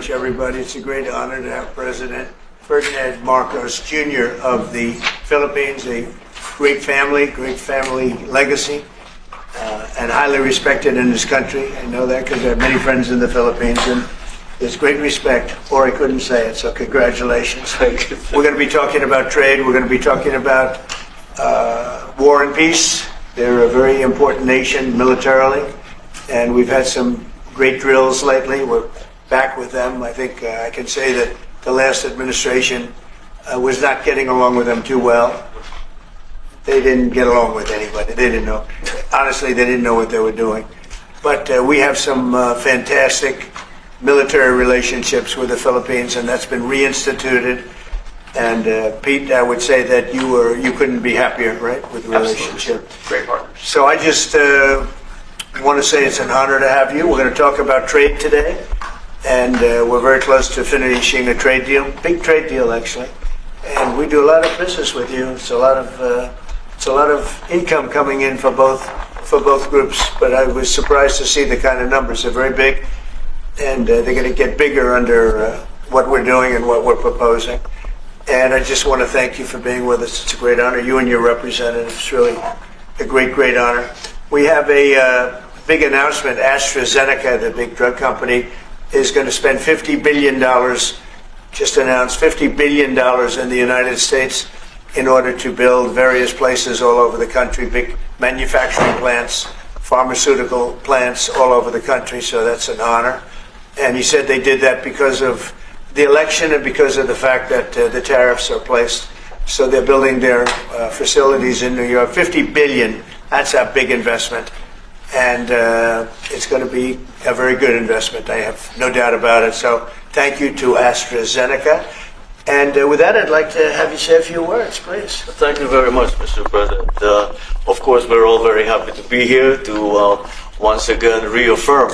much, everybody. It's a great honor to have President Ferdinand Marcos Jr. of the Philippines, a great family legacy, and highly respected in this country. I know that because I have many friends in the Philippines, and there's great respect, or I couldn't say it, so congratulations. We're going to be talking about trade. We're going to be talking about war and peace. They're a very important nation militarily, and we've had some great drills lately. We're back with them. I think I can say that the last administration was not getting along with them too well. They didn't get along with anybody. They didn't know. Honestly, they didn't know what they were doing. But we have some fantastic military relationships with the Philippines, and that's been reinstituted. And Pete, I would say that you couldn't be happier, right, with the relationship. Absolutely. Great partners. So I just want to say it's an honor to have you. We're going to talk about trade today, and we're very close to finishing a trade deal, big trade deal actually. And we do a lot of business with you. It's a lot of income coming in for both groups. But I was surprised to see the kind of numbers. They're very big, and they're going to get bigger under what we're doing and what we're proposing. And I just want to thank you for being with us. It's a great honor. You and your representative. It's really a great honor. We have a big announcement. AstraZeneca, the big drug company, is going to spend $50 billion, just announced $50 billion in the United States in order to build various places all over the country, big manufacturing plants, pharmaceutical plants all over the country, so that's an honor. And he said they did that because of the election and because of the fact that the tariffs are placed. So they're building their facilities in New York. $50 billion, that's a big investment. And it's going to be a very good investment. I have no doubt about it. So thank you to AstraZeneca. And with that, I'd like to have you say a few words, please. Thank you very much, Mr. President. Of course, we're all very happy to be here to once again reaffirm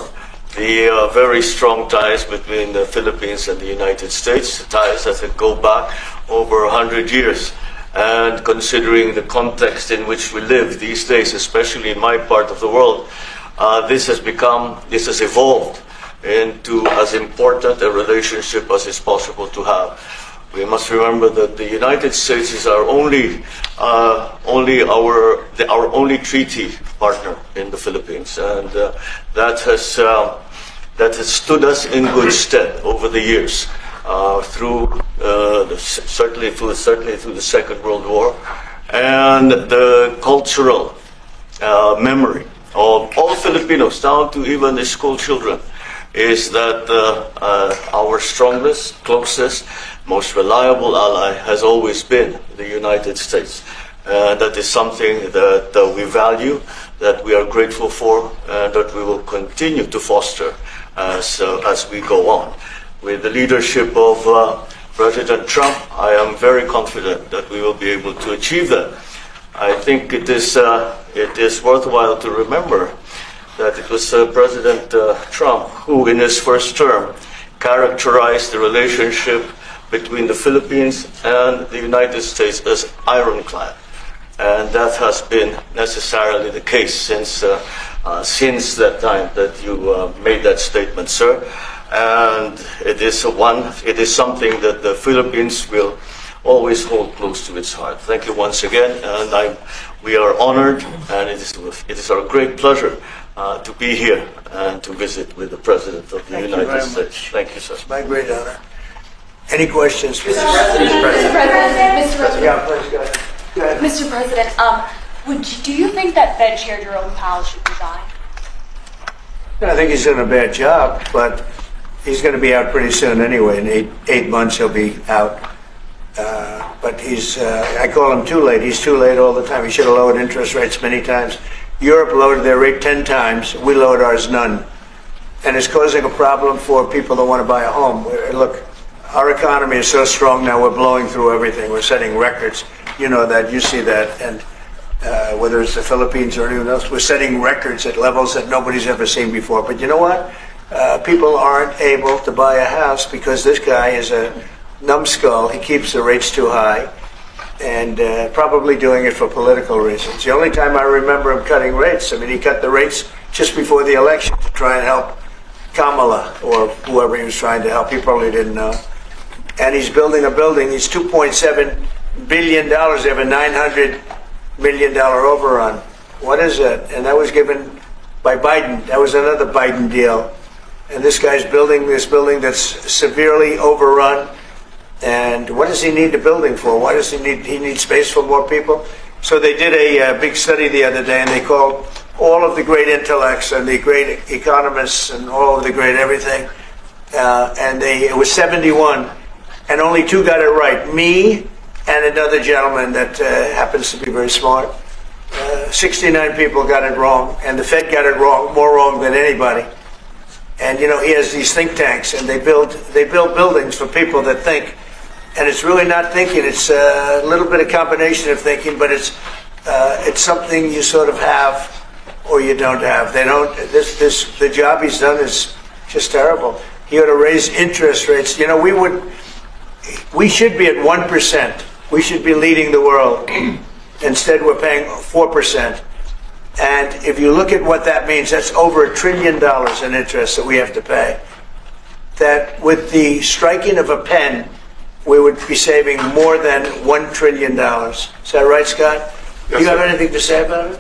the very strong ties between the Philippines and the United States, ties that go back over 100 years. And considering the context in which we live these days, especially in my part of the world, this has evolved into as important a relationship as is possible to have. We must remember that the United States is our only treaty partner in the Philippines, and that has stood us in good stead over the years. Certainly through the Second World War, and the cultural memory of all Filipinos, down to even the school children, is that our strongest, closest, most reliable ally has always been the United States. That is something that we value, that we are grateful for, and that we will continue to foster as we go on. With the leadership of President Trump, I am very confident that we will be able to achieve that. I think it is worthwhile to remember that it was President Trump who, in his first term, characterized the relationship between the Philippines and the United States as ironclad. And that has been necessarily the case since that time that you made that statement, sir. And it is something that the Philippines will always hold close to its heart. Thank you once again, and we are honored, and it is our great pleasure to be here and to visit with the President of the United States. Thank you, sir. It's my great honor. Any questions, please? Mr. President. Yeah, please go ahead. Go ahead. Mr. President, do you think that Fed Chair Jerome Powell should resign? I think he's doing a bad job, but he's going to be out pretty soon anyway. In eight months, he'll be out. But I call him too late. He's too late all the time. He should have lowered interest rates many times. Europe lowered their rate 10 times. We lowered ours none. And it's causing a problem for people that want to buy a home. Look, our economy is so strong now, we're blowing through everything. We're setting records. You know that. You see that. And whether it's the Philippines or anyone else, we're setting records at levels that nobody's ever seen before. But you know what? People aren't able to buy a house because this guy is a numbskull. He keeps the rates too high, and probably doing it for political reasons. The only time I remember him cutting rates, I mean, he cut the rates just before the election to try and help Kamala or whoever he was trying to help. He probably didn't know. And he's building a building. He's $2.7 billion. They have a $900 million overrun. What is that? And that was given by Biden. That was another Biden deal. And this guy's building this building that's severely overrun. And what does he need the building for? Why does he need space for more people? So they did a big study the other day, and they called all of the great intellects and the great economists and all of the great everything. And it was 71, and only 2 got it right. Me and another gentleman that happens to be very smart. 69 people got it wrong, and the Fed got it wrong, more wrong than anybody. And he has these think tanks, and they build buildings for people that think. And it's really not thinking; it's a little bit of combination of thinking, but it's something you sort of have or you don't have. They don't. The job he's done is just terrible. He ought to raise interest rates. We should be at 1%. We should be leading the world. Instead, we're paying 4%. And if you look at what that means, that's over $1 trillion in interest that we have to pay. That with the striking of a pen, we would be saving more than $1 trillion. Is that right, Scott? Yes, Do you have sir. anything to say about it?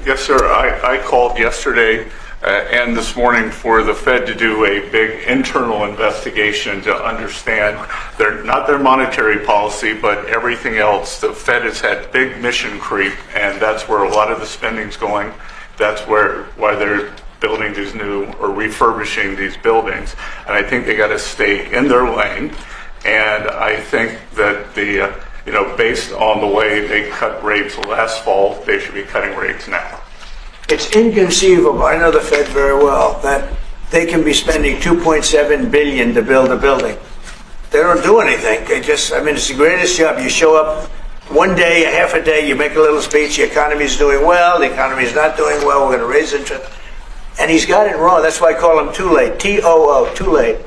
Yes, sir. I called yesterday and this morning for the Fed to do a big internal investigation to understand not their monetary policy, but everything else. The Fed has had big mission creep, and that's where a lot of the spending's going. That's why they're building these new or refurbishing these buildings. And I think they got to stay in their lane. And I think that based on the way they cut rates last fall, they should be cutting rates now. It's inconceivable, I know the Fed very well, that they can be spending $2.7 billion to build a building. They don't do anything. It's the greatest job. You show up one day, a half a day, you make a little speech, the economy's doing well, the economy's not doing well, we're going to raise interest. And he's got it wrong. That's why I call him too late, T-O-O, too late.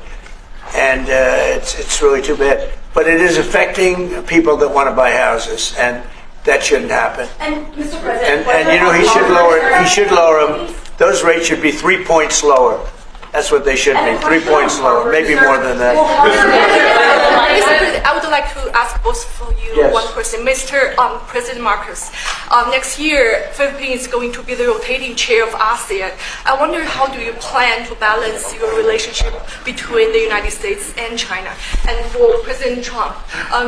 And it's really too bad. But it is affecting people that want to buy houses, and that shouldn't happen. And Mr. President, And he should lower them. Those rates should be 3 points lower. That's what they should be, 3 points lower, maybe more than that. Mr. President, I would like to ask both of you Yes. one question. Mr. President Marcos, next year, Philippines is going to be the rotating chair of ASEAN. I wonder how do you plan to balance your relationship between the United States and China? And for President Trump,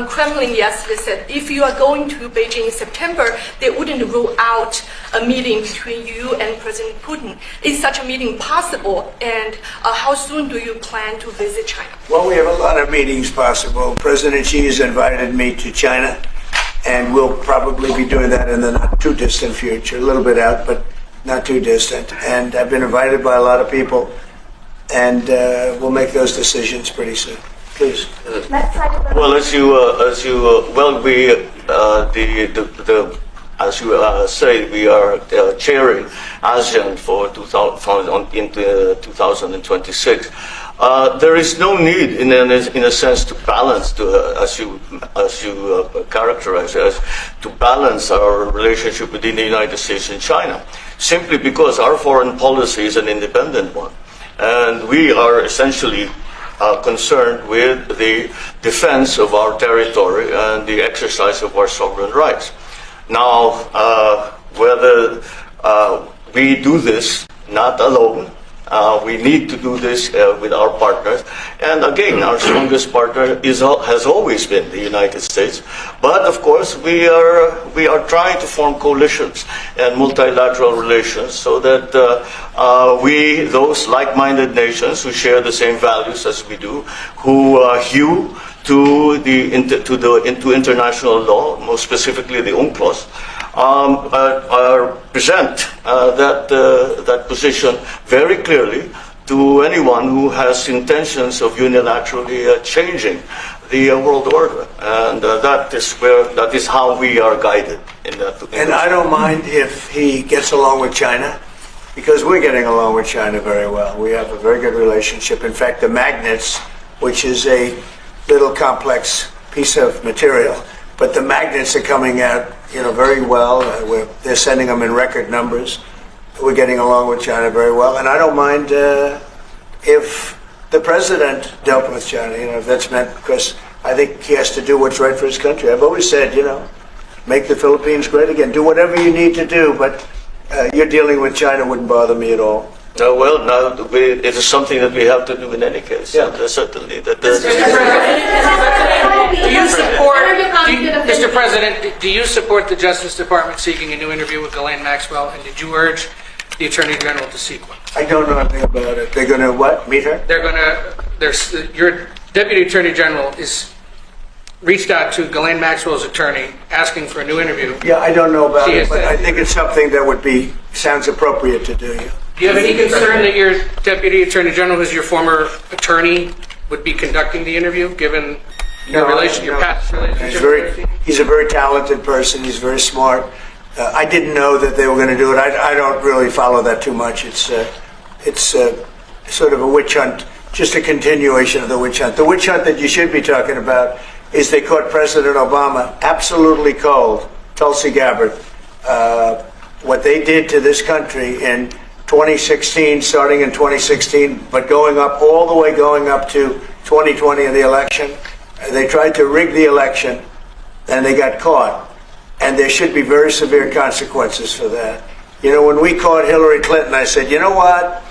Kremlin yesterday said if you are going to Beijing in September, they wouldn't rule out a meeting between you and President Putin. Is such a meeting possible? And how soon do you plan to visit China? Well, we have a lot of meetings possible. President Xi has invited me to China, and we'll probably be doing that in the not too distant future. A little bit out, but not too distant. And I've been invited by a lot of people, and we'll make those decisions pretty soon. Please. Well, as you say, we are chairing ASEAN for 2026. There is no need, in a sense, to balance, as you characterize it, to balance our relationship within the United States and China, simply because our foreign policy is an independent one, and we are essentially concerned with the defense of our territory and the exercise of our sovereign rights. Now, whether we do this not alone, we need to do this with our partners. And again, our strongest partner has always been the United States. But of course, we are trying to form coalitions and multilateral relations so that those like-minded nations who share the same values as we do, who hew to international law, most specifically the UNCLOS, present that position very clearly to anyone who has intentions of unilaterally changing the world order, and that is how we are guided in that. And I don't mind if he gets along with China, because we're getting along with China very well. We have a very good relationship. In fact, the magnets, which is a little complex piece of material, but the magnets are coming out, very well. They're sending them in record numbers. We're getting along with China very well, and I don't mind if the president dealt with China, if that's meant, because I think he has to do what's right for his country. I've always said, make the Philippines great again. Do whatever you need to do, but you're dealing with China wouldn't bother me at all. No, well, now it is something that we have to do in any case. Yeah. And, certainly. Mr. President, do you support the Justice Department seeking a new interview with Ghislaine Maxwell, and did you urge the Attorney General to seek one? I don't know anything about it. They're going to what? Meet her? Your Deputy Attorney General is reached out to Ghislaine Maxwell's attorney asking for a new interview. Yeah, I don't know about She it, has but said- I think it's something that sounds appropriate to do. Yeah. Do you have any concern that your Deputy Attorney General, who's your former attorney, would be conducting the interview, given your past relationship? He's a very talented person. He's very smart. I didn't know that they were going to do it. I don't really follow that too much. It's sort of a witch hunt, just a continuation of the witch hunt. The witch hunt that you should be talking about is they caught President Obama absolutely cold, Tulsi Gabbard. What they did to this country in 2016, starting in 2016, but going up to 2020 in the election. They tried to rig the election, and they got caught. And there should be very severe consequences for that. When we caught Hillary Clinton, I said, you know what?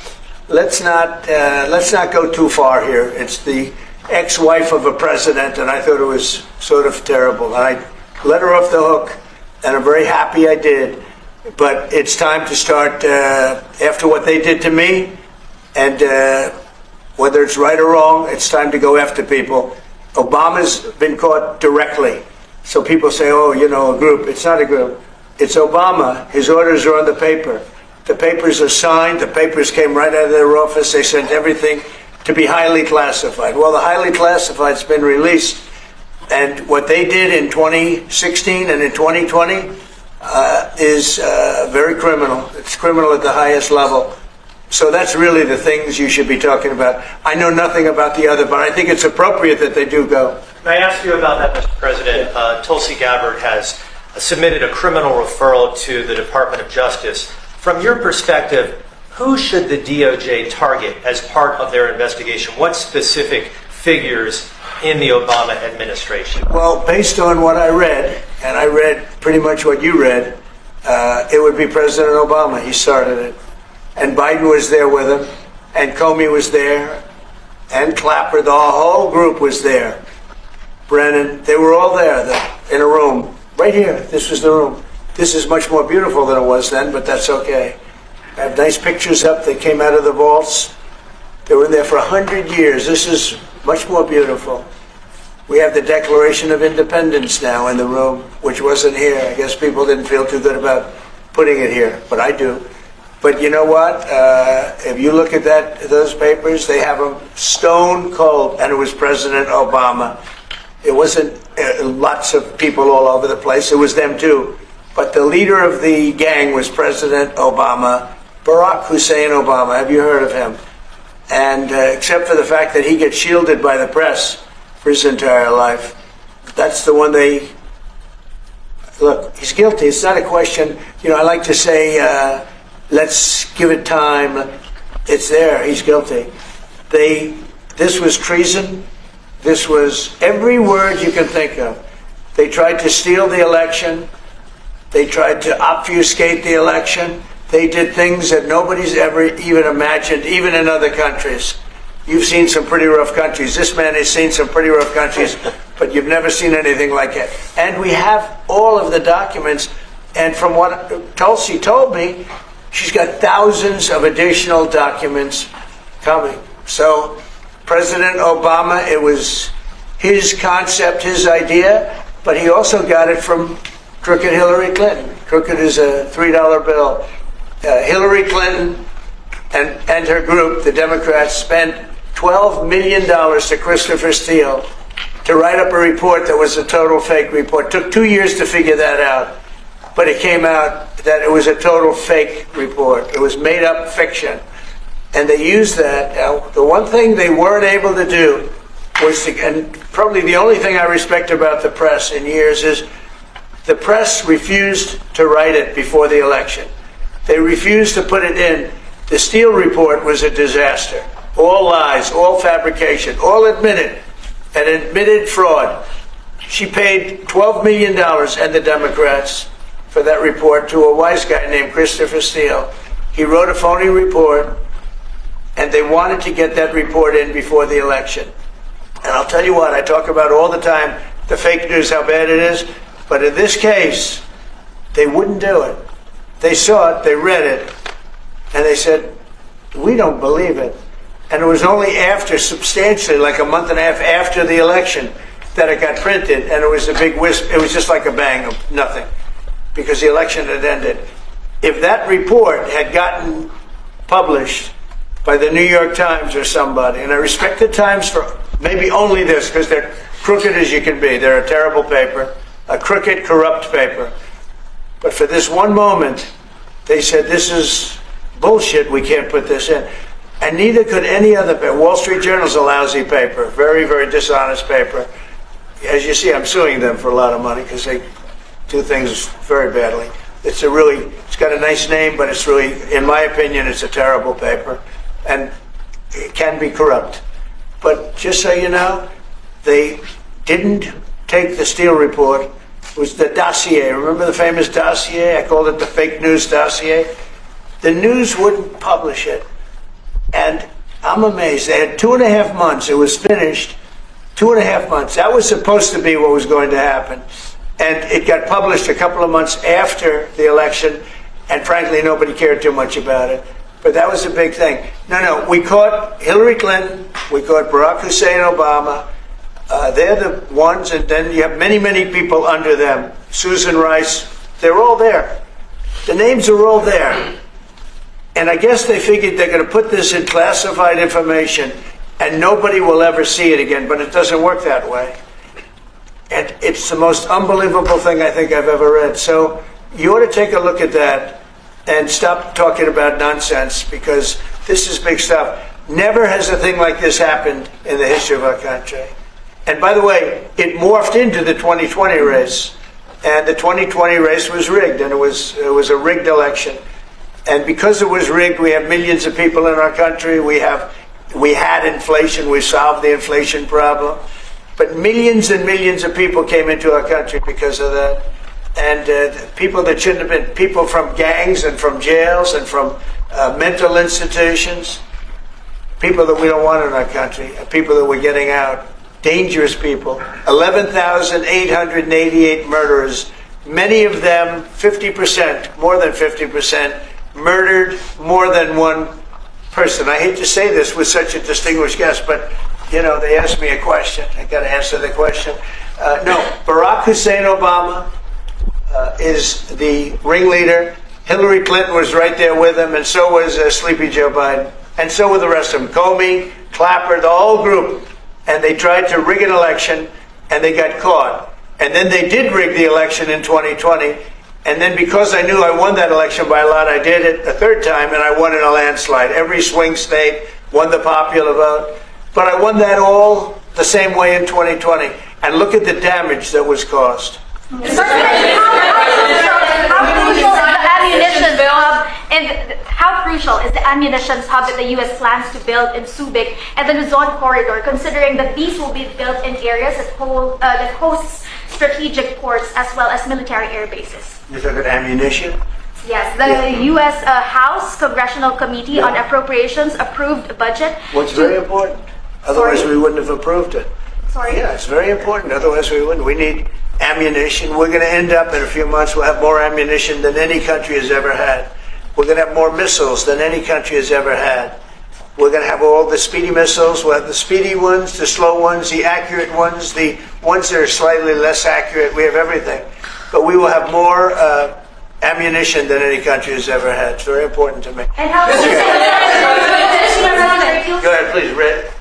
Let's not go too far here. It's the ex-wife of a president, and I thought it was sort of terrible. And I let her off the hook, and I'm very happy I did. But it's time to start, after what they did to me, and whether it's right or wrong, it's time to go after people. Obama's been caught directly. So people say, a group. It's not a group. It's Obama. His orders are on the paper. The papers are signed. The papers came right out of their office. They sent everything to be highly classified. Well, the highly classified's been released. And what they did in 2016 and in 2020 is very criminal. It's criminal at the highest level. So that's really the things you should be talking about. I know nothing about the other, but I think it's appropriate that they do go. May I ask you about that, Mr. President? Tulsi Gabbard has submitted a criminal referral to the Department of Justice. From your perspective, who should the DOJ target as part of their investigation? What specific figures in the Obama administration? Well, based on what I read, and I read pretty much what you read, it would be President Obama. He started it. And Biden was there with him, and Comey was there, and Clapper, the whole group was there. Brennan, they were all there in a room. Right here, this was the room. This is much more beautiful than it was then, but that's okay. I have nice pictures up. They came out of the vaults. They were in there for 100 years. This is much more beautiful. We have the Declaration of Independence now in the room, which wasn't here. I guess people didn't feel too good about putting it here, but I do. But you know what? If you look at those papers, they have them stone cold, and it was President Obama. It wasn't lots of people all over the place. It was them too. But the leader of the gang was President Obama, Barack Hussein Obama. Have you heard of him? And except for the fact that he gets shielded by the press for his entire life, that's the one they... Look, he's guilty. It's not a question... I like to say, let's give it time. It's there. He's guilty. This was treason. This was every word you can think of. They tried to steal the election. They tried to obfuscate the election. They did things that nobody's ever even imagined, even in other countries. You've seen some pretty rough countries. This man has seen some pretty rough countries, but you've never seen anything like it. And we have all of the documents. And from what Tulsi told me, she's got thousands of additional documents coming. So President Obama, it was his concept, his idea, but he also got it from crooked Hillary Clinton. Crooked is a $3 bill. Hillary Clinton and her group, the Democrats, spent $12 million to Christopher Steele to write up a report that was a total fake report. Took 2 years to figure that out, but it came out that it was a total fake report. It was made up fiction. And they used that. Now, the one thing they weren't able to do was, and probably the only thing I respect about the press in years is the press refused to write it before the election. They refused to put it in. The Steele report was a disaster. all lies, all fabrication, all admitted, an admitted fraud. She paid $12 million and the Democrats for that report to a wise guy named Christopher Steele. He wrote a phony report, and they wanted to get that report in before the election. And I'll tell you what, I talk about all the time, the fake news, how bad it is, but in this case, they wouldn't do it. They saw it, they read it, and they said, we don't believe it. And it was only after, substantially, like a month and a half after the election, that it got printed, and it was a big wisp. It was just like a bang of nothing, because the election had ended. If that report had gotten published by the New York Times or somebody, and I respect the Times for maybe only this, because they're crooked as you can be. They're a terrible paper, a crooked, corrupt paper. But for this one moment, they said, this is bullshit, we can't put this in. And neither could any other paper. Wall Street Journal's a lousy paper, very, very dishonest paper. As you see, I'm suing them for a lot of money because they do things very badly. It's got a nice name, but it's really, in my opinion, it's a terrible paper. And it can be corrupt. But just so you know, they didn't take the Steele report. It was the dossier. Remember the famous dossier? I called it the fake news dossier. The news wouldn't publish it. And I'm amazed. They had 2.5 months. It was finished. 2.5 months. That was supposed to be what was going to happen. And it got published a couple of months after the election. And frankly, nobody cared too much about it. But that was a big thing. No, we caught Hillary Clinton. We caught Barack Hussein Obama. They're the ones. And then you have many, many people under them. Susan Rice. They're all there. The names are all there. And I guess they figured they're going to put this in classified information and nobody will ever see it again, but it doesn't work that way. And it's the most unbelievable thing I think I've ever read. So you ought to take a look at that and stop talking about nonsense, because this is big stuff. Never has a thing like this happened in the history of our country. And by the way, it morphed into the 2020 race. And the 2020 race was rigged, and it was a rigged election. And because it was rigged, we have millions of people in our country. We had inflation. We solved the inflation problem. But millions and millions of people came into our country because of that. And people that shouldn't have been, people from gangs and from jails and from mental institutions, people that we don't want in our country, people that we're getting out, dangerous people. 11,888 murderers, many of them 50%, more than 50%, murdered more than one person. I hate to say this with such a distinguished guest, but you know, they asked me a question. I got to answer the question. No, Barack Hussein Obama is the ringleader. Hillary Clinton was right there with him, and so was Sleepy Joe Biden, and so were the rest of them. Comey, Clapper, the whole group. And they tried to rig an election, and they got caught. And then they did rig the election in 2020. And then because I knew I won that election by a lot, I did it a third time, and I won in a landslide. Every swing state won the popular vote. But I won that all the same way in 2020. And look at the damage that was caused. How crucial is the ammunition hub that the U.S. plans to build in Subic and the Luzon corridor, considering that these will be built in areas that hosts strategic ports as well as military air bases? You're talking ammunition? Yes, the U.S. House Congressional Committee on Appropriations approved a budget. What's very important. Otherwise, we wouldn't have approved it. Sorry? Yeah, it's very important. Otherwise, we wouldn't. We need ammunition. We're going to end up in a few months, we'll have more ammunition than any country has ever had. We're going to have more missiles than any country has ever had. We're going to have all the speedy missiles. We'll have the speedy ones, the slow ones, the accurate ones, the ones that are slightly less accurate. We have everything. But we will have more ammunition than any country has ever had. It's very important to me. And how Go ahead, please, Red.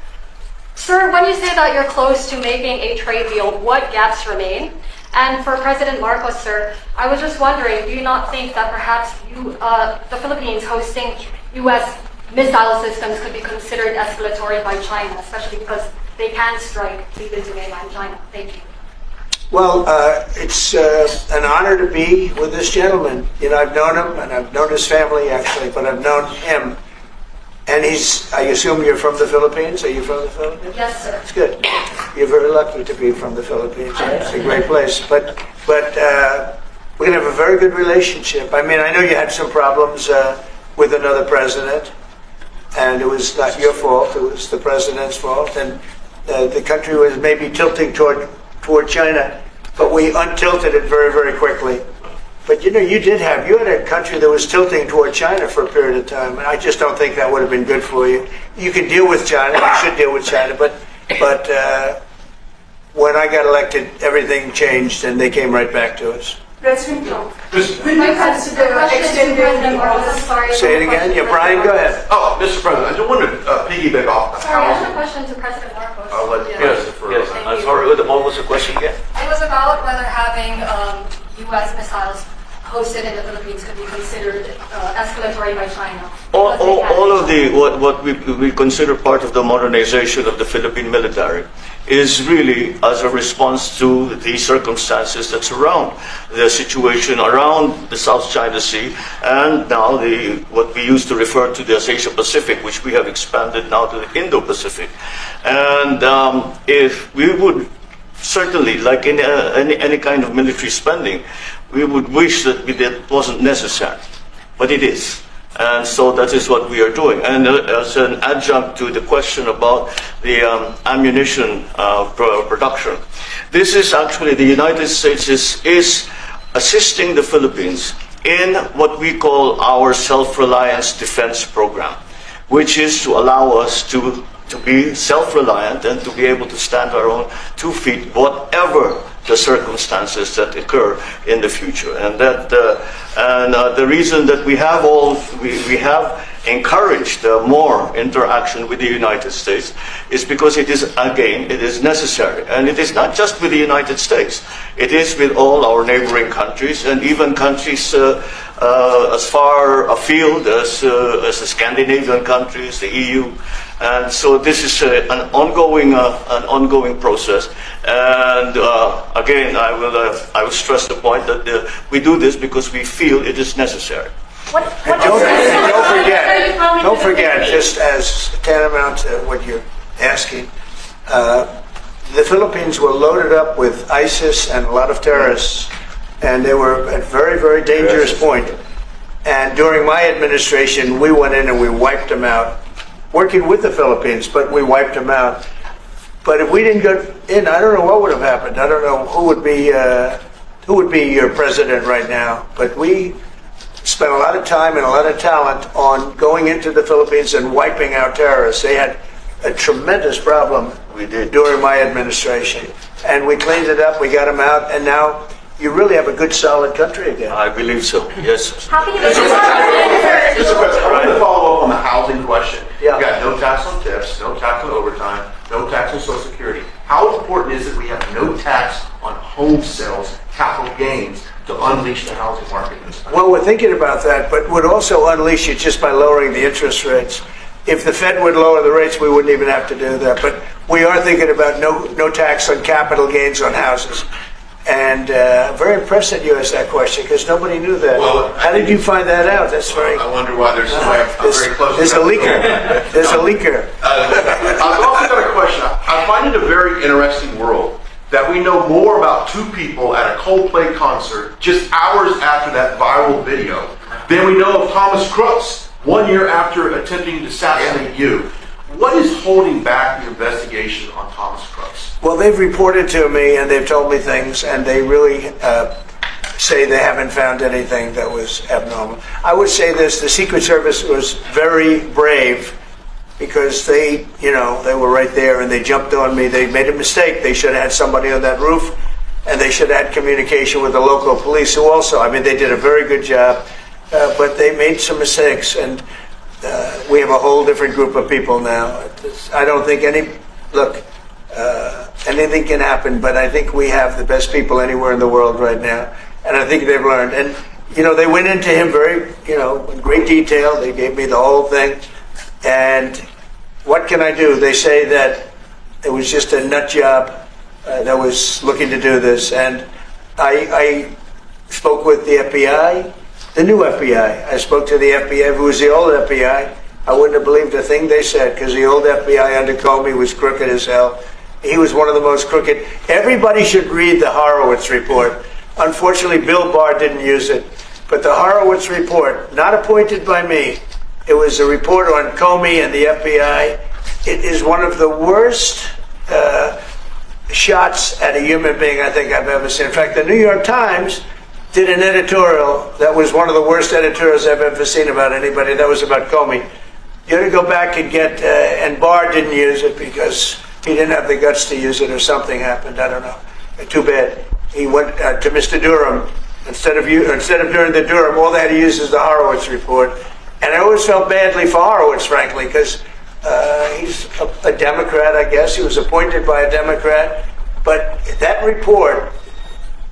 Sir, when you say that you're close to making a trade deal, what gaps remain? And for President Marcos, sir, I was just wondering, do you not think that perhaps the Philippines hosting U.S. missile systems could be considered escalatory by China, especially because they can strike deep into mainland China? Thank you. Well, it's an honor to be with this gentleman. You know, I've known him, and I've known his family, actually, but I've known him And I assume you're from the Philippines? Are you from the Philippines? Yes, sir. That's good. You're very lucky to be from the Philippines. It's a great place. But we're going to have a very good relationship. I mean, I know you had some problems with another president, and it was not your fault. It was the president's fault. And the country was maybe tilting toward China, but we untilted it very, very quickly. But you had a country that was tilting toward China for a period of time, and I just don't think that would have been good for you. You can deal with China, you should deal with China, but when I got elected, everything changed, and they came right back to us. President Trump, will My you consider question to President Marcos. extending... Sorry. Say it again. Yeah, Brian, go ahead. Oh, Mr. President, I just wanted to piggyback off the Sorry, I have a housing. question to President Marcos. I'll let Yes, President yes. I'm sorry, what was the question again? It was about whether having U.S. missiles hosted in the Philippines could be considered escalatory by China. All of what we consider part of the modernization of the Philippine military is really as a response to the circumstances that surround the situation around the South China Sea and now what we used to refer to as Asia Pacific, which we have expanded now to the Indo-Pacific. And if we would certainly, like in any kind of military spending, we would wish that that wasn't necessary, but it is. And so that is what we are doing. And as an adjunct to the question about the ammunition production, this is actually the United States is assisting the Philippines in what we call our self-reliance defense program, which is to allow us to be self-reliant and to be able to stand our own 2 feet, whatever the circumstances that occur in the future. And the reason that we have encouraged more interaction with the United States is because it is necessary. And it is not just with the United States. It is with all our neighboring countries and even countries as far afield as the Scandinavian countries, the EU. And so this is an ongoing process. And again, I will stress the point that we do this because we feel it is necessary. Don't forget, just as tantamount to what you're asking, the Philippines were loaded up with ISIS and a lot of terrorists, and they were at a very, very dangerous point. And during my administration, we went in and we wiped them out, working with the Philippines, but we wiped them out. But if we didn't go in, I don't know what would have happened. I don't know who would be your president right now. But we spent a lot of time and a lot of talent on going into the Philippines and wiping out terrorists. They had a tremendous problem during my administration. And we cleaned it up, we got them out, and now you really have a good, solid country again. I believe so, yes. How can you Mr. President, I want to follow up on the housing question. Yeah. You got no tax on tips, no tax on overtime, no tax on Social Security. How important is it we have no tax on home sales, capital gains, to unleash the housing market in this country? Well, we're thinking about that, but would also unleash it just by lowering the interest rates. If the Fed would lower the rates, we wouldn't even have to do that. But we are thinking about no tax on capital gains on houses. And very impressed that you asked that question because nobody knew that. Well, how did you find that out? That's very. I wonder why there's somebody very close. There's a leaker. There's a leaker. I've also got a question. I find it a very interesting world that we know more about two people at a Coldplay concert just hours after that viral video than we know of Thomas Crooks 1 year after attempting to assassinate you. What is holding back the investigation on Thomas Crooks? Well, they've reported to me and they've told me things, and they really say they haven't found anything that was abnormal. I would say this: the Secret Service was very brave because they were right there and they jumped on me. They made a mistake. They should have had somebody on that roof, and they should have had communication with the local police, who also, they did a very good job, but they made some mistakes, and we have a whole different group of people now. I don't think anything can happen, but I think we have the best people anywhere in the world right now, and I think they've learned. And they went into him very, in great detail. They gave me the whole thing, and what can I do? They say that it was just a nut job that was looking to do this, and I spoke with the FBI, the new FBI. I spoke to the FBI, who was the old FBI, I wouldn't have believed a thing they said, because the old FBI under Comey was crooked as hell. He was one of the most crooked. Everybody should read the Horowitz report. Unfortunately, Bill Barr didn't use it. But the Horowitz report, not appointed by me, it was a report on Comey and the FBI. It is one of the worst shots at a human being I think I've ever seen. In fact, the New York Times did an editorial that was one of the worst editorials I've ever seen about anybody. That was about Comey. You ought to go back and get, and Barr didn't use it because he didn't have the guts to use it, or something happened. I don't know. Too bad. He went to Mr. Durham. Instead of doing the Durham, all they had to use is the Horowitz report. And I always felt badly for Horowitz, frankly, because he's a Democrat, I guess. He was appointed by a Democrat. But that report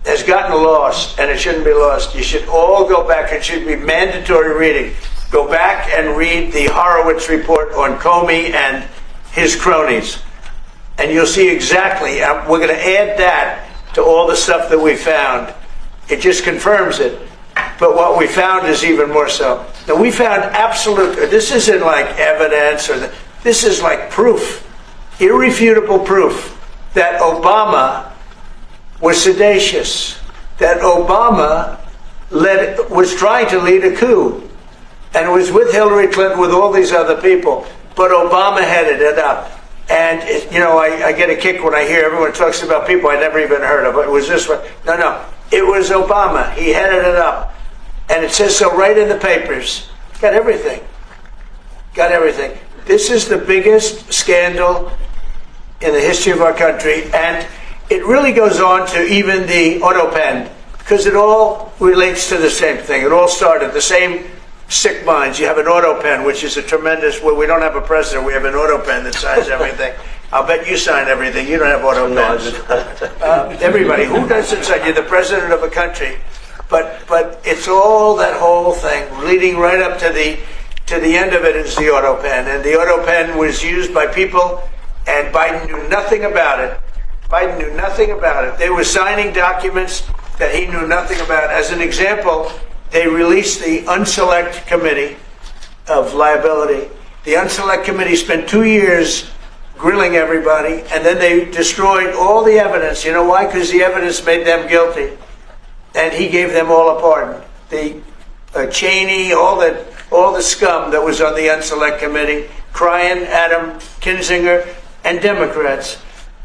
has gotten lost, and it shouldn't be lost. You should all go back. It should be mandatory reading. Go back and read the Horowitz report on Comey and his cronies. And you'll see exactly, we're going to add that to all the stuff that we found. It just confirms it. But what we found is even more so. Now, we found absolute, this isn't like evidence, this is like proof, irrefutable proof that Obama was seditious, that Obama was trying to lead a coup, and was with Hillary Clinton, with all these other people, but Obama headed it up. And, I get a kick when I hear everyone talks about people I never even heard of. It was this one. No. It was Obama. He headed it up. And it says so right in the papers. Got everything. This is the biggest scandal in the history of our country. And it really goes on to even the auto pen, because it all relates to the same thing. It all started the same sick minds. You have an auto pen, which is a tremendous, well, we don't have a president, we have an auto pen that signs everything. I'll bet you sign everything. You don't have auto pens. Everybody, who doesn't sign? You're the president of a country. But it's all that whole thing, leading right up to the end of it is the auto pen. And the auto pen was used by people, and Biden knew nothing about it. They were signing documents that he knew nothing about. As an example, they released the Unselect Committee of Liability. The Unselect Committee spent 2 years grilling everybody, and then they destroyed all the evidence. You know why? Because the evidence made them guilty. And he gave them all a pardon. The Cheney, all the scum that was on the Unselect Committee, Cryan, Adam Kinzinger, and Democrats.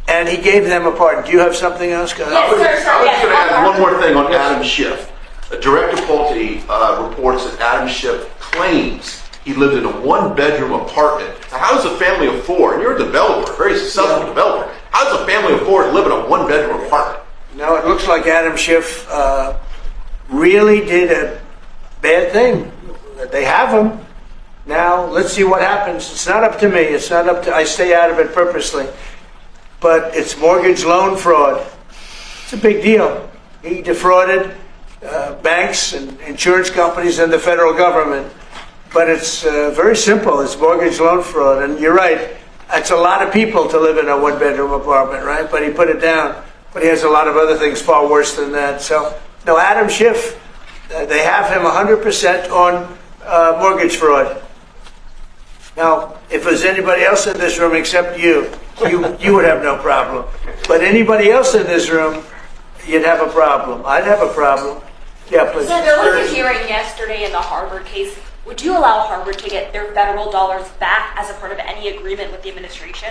And he gave them a pardon. Do you have something else? I was just going to add one more thing on Adam Schiff. Director Pulte reports that Adam Schiff claims he lived in a one-bedroom apartment. Now, how does a family of four, and you're a developer, very successful developer, how does a family of four live in a one-bedroom apartment? No, it looks like Adam Schiff really did a bad thing. They have him. Now, let's see what happens. It's not up to me. I stay out of it purposely. But it's mortgage loan fraud. It's a big deal. He defrauded banks and insurance companies and the federal government. But it's very simple. It's mortgage loan fraud. And you're right. It's a lot of people to live in a one-bedroom apartment, right? But he put it down. But he has a lot of other things far worse than that. So, no, Adam Schiff, they have him 100% on mortgage fraud. Now, if there's anybody else in this room except you would have no problem. But anybody else in this room, you'd have a problem. I'd have a problem. Yeah, please. So there was a hearing yesterday in the Harvard case. Would you allow Harvard to get their federal dollars back as a part of any agreement with the administration?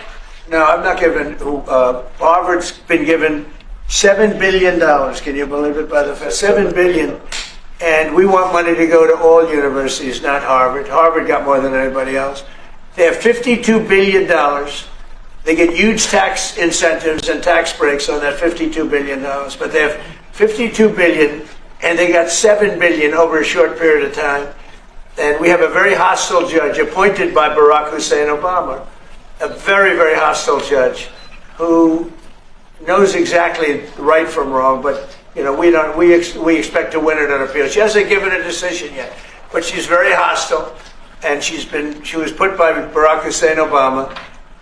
No, I'm not giving. Harvard's been given $7 billion. Can you believe it? By the Fed, $7 billion, and we want money to go to all universities, not Harvard. Harvard got more than anybody else. They have $52 billion. They get huge tax incentives and tax breaks on that $52 billion. But they have $52 billion, and they got $7 billion over a short period of time. And we have a very hostile judge appointed by Barack Hussein Obama, a very, very hostile judge who knows exactly right from wrong. But we expect to win it on appeal. She hasn't given a decision yet, but she's very hostile. And she was put by Barack Hussein Obama,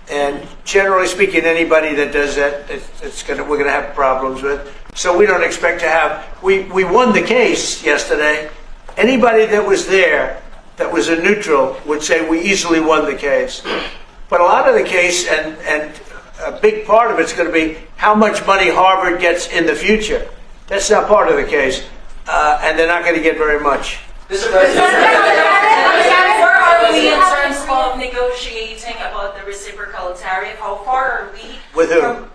and generally speaking, anybody that does that, we're going to have problems with. So we don't expect to have. We won the case yesterday. Anybody that was there that was a neutral would say we easily won the case. But a lot of the case, and a big part of it's going to be how much money Harvard gets in the future. That's not part of the case, and they're not going to get very much. Mr. President, where are we in terms of negotiating about the reciprocal tariff? How far are we? With who?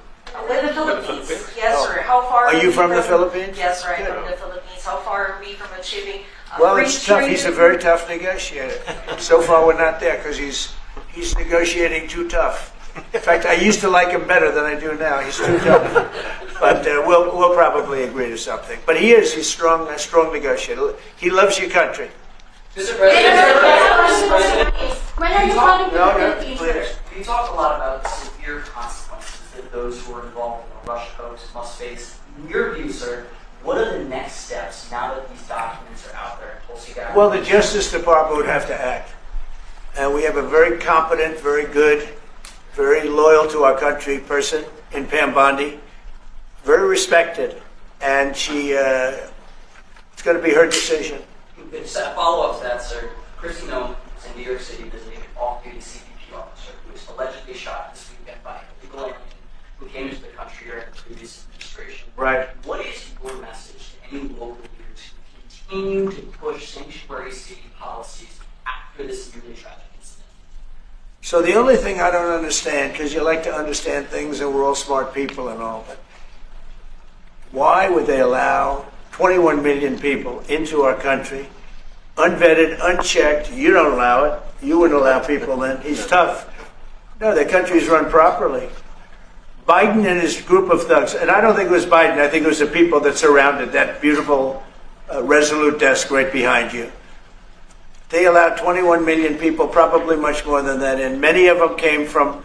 With the Philippines. Yes, sir. How far Are you we from the Philippines? Yes, sir. I'm Good. from the Philippines. How far are we from achieving Well, free it's tough. trade He's a very tough negotiator. So far, we're not there because he's negotiating too tough. In fact, I used to like him better than I do now. He's too tough. But we'll probably agree to something. But he's strong, a strong negotiator. He loves your country. Mr. President, When are you coming to No, the no, Philippines? please. You talk a lot about the severe consequences that those who are involved in the Russia hoax must face. In your view, sir, what are the next steps now that these documents are out there? Well, the Justice Department would have to act. And we have a very competent, very good, very loyal to our country person in Pam Bondi, very respected. And it's going to be her decision. Just a follow-up to that, sir. Chrissy Noem is in New York City visiting an off-duty CBP officer who was allegedly shot this weekend by a illegal alien who came into the country during the previous administration. Right. What is your message to any local leaders who continue to push sanctuary city policies after this really tragic incident? So the only thing I don't understand, because you like to understand things and we're all smart people and all, but why would they allow 21 million people into our country, unvetted, unchecked? You don't allow it. You wouldn't allow people in. He's tough. No, the country's run properly. Biden and his group of thugs, and I don't think it was Biden, I think it was the people that surrounded that beautiful Resolute desk right behind you. They allowed 21 million people, probably much more than that, and many of them came from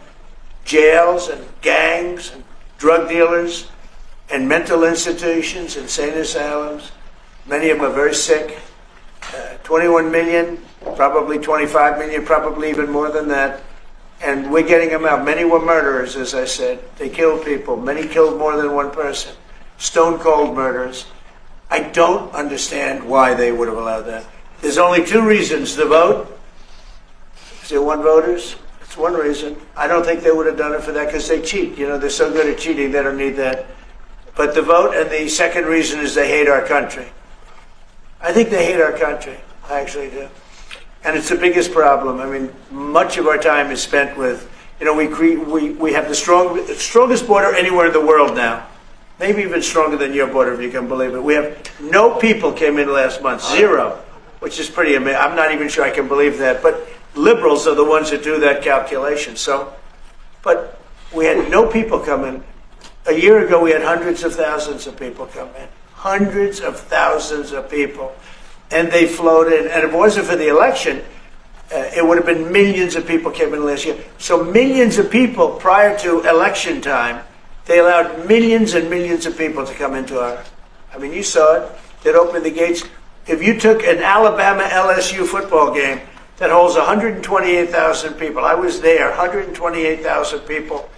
jails and gangs and drug dealers and mental institutions, insane asylums. Many of them are very sick. 21 million, probably 25 million, probably even more than that. And we're getting them out. Many were murderers, as I said. They killed people. Many killed more than one person. Stone cold murders. I don't understand why they would have allowed that. There's only two reasons. The vote. Is there one voters? It's one reason. I don't think they would have done it for that because they cheat. You know, they're so good at cheating, they don't need that. But the vote, and the second reason is they hate our country. I think they hate our country. I actually do. And it's the biggest problem. I mean, much of our time is spent with, you know, we have the strongest border anywhere in the world now. Maybe even stronger than your border, if you can believe it. We have no people came in last month, zero, which is pretty amazing. I'm not even sure I can believe that. But liberals are the ones that do that calculation. So, but we had no people come in. A year ago, we had hundreds of thousands of people come in. Hundreds of thousands of people. And they flowed in. And if it wasn't for the election, it would have been millions of people came in last year. So millions of people prior to election time, they allowed millions and millions of people to come into our, I mean, you saw it. They'd open the gates. If you took an Alabama-LSU football game that holds 128,000 people, I was there, 128,000 people.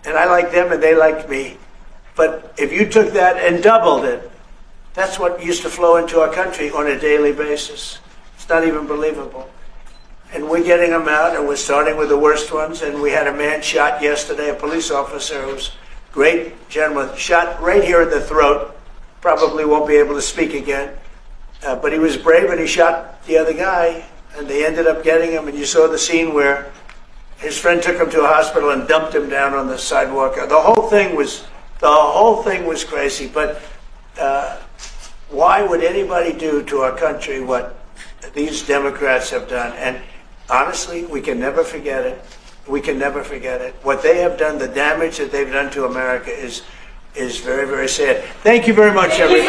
And I liked them and they liked me. But if you took that and doubled it, that's what used to flow into our country on a daily basis. It's not even believable. And we're getting them out, and we're starting with the worst ones. And we had a man shot yesterday, a police officer who was a great gentleman, shot right here in the throat. Probably won't be able to speak again. But he was brave, and he shot the other guy, and they ended up getting him. And you saw the scene where his friend took him to a hospital and dumped him down on the sidewalk. The whole thing was crazy. But why would anybody do to our country what these Democrats have done? And honestly, we can never forget it. We can never forget it. What they have done, the damage that they've done to America is very, very sad. Thank you very much, everybody.